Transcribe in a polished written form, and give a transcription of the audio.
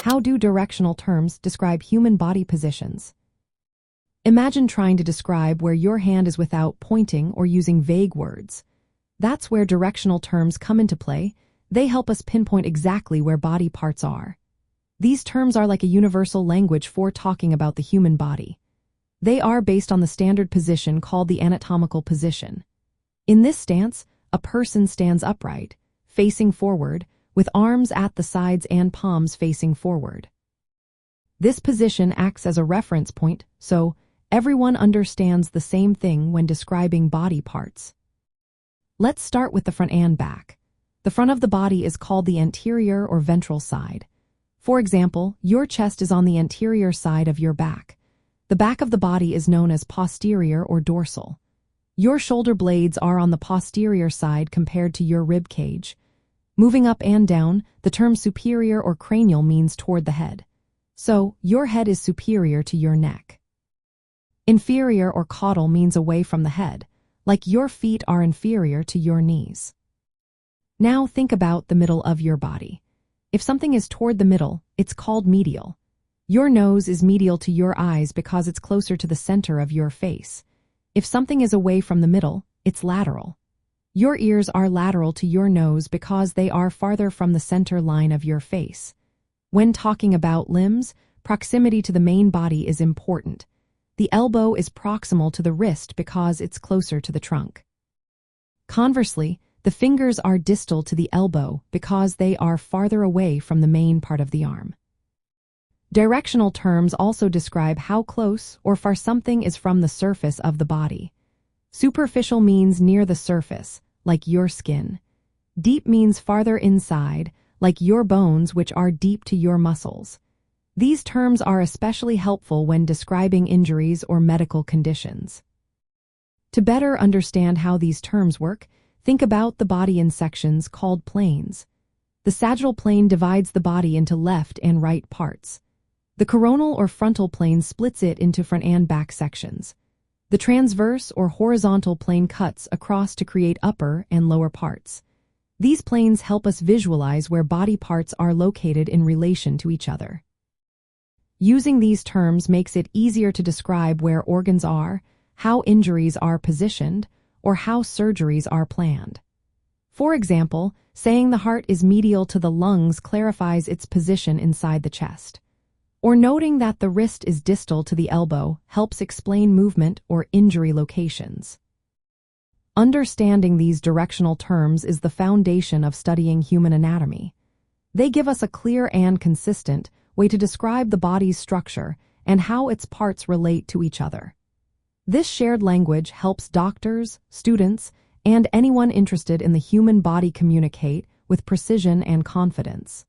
How do directional terms describe human body positions? Imagine trying to describe where your hand is without pointing or using vague words. That's where directional terms come into play. They help us pinpoint exactly where body parts are. These terms are like a universal language for talking about the human body. They are based on the standard position called the anatomical position. In this stance, a person stands upright, facing forward, with arms at the sides and palms facing forward. This position acts as a reference point, so everyone understands the same thing when describing body parts. Let's start with the front and back. The front of the body is called the anterior or ventral side. For example, your chest is on the anterior side of your back. The back of the body is known as posterior or dorsal. Your shoulder blades are on the posterior side compared to your rib cage. Moving up and down, the term superior or cranial means toward the head. So, your head is superior to your neck. Inferior or caudal means away from the head, like your feet are inferior to your knees. Now think about the middle of your body. If something is toward the middle, it's called medial. Your nose is medial to your eyes because it's closer to the center of your face. If something is away from the middle, it's lateral. Your ears are lateral to your nose because they are farther from the center line of your face. When talking about limbs, proximity to the main body is important. The elbow is proximal to the wrist because it's closer to the trunk. Conversely, the fingers are distal to the elbow because they are farther away from the main part of the arm. Directional terms also describe how close or far something is from the surface of the body. Superficial means near the surface, like your skin. Deep means farther inside, like your bones, which are deep to your muscles. These terms are especially helpful when describing injuries or medical conditions. To better understand how these terms work, think about the body in sections called planes. The sagittal plane divides the body into left and right parts. The coronal or frontal plane splits it into front and back sections. The transverse or horizontal plane cuts across to create upper and lower parts. These planes help us visualize where body parts are located in relation to each other. Using these terms makes it easier to describe where organs are, how injuries are positioned, or how surgeries are planned. For example, saying the heart is medial to the lungs clarifies its position inside the chest. Or noting that the wrist is distal to the elbow helps explain movement or injury locations. Understanding these directional terms is the foundation of studying human anatomy. They give us a clear and consistent way to describe the body's structure and how its parts relate to each other. This shared language helps doctors, students, and anyone interested in the human body communicate with precision and confidence.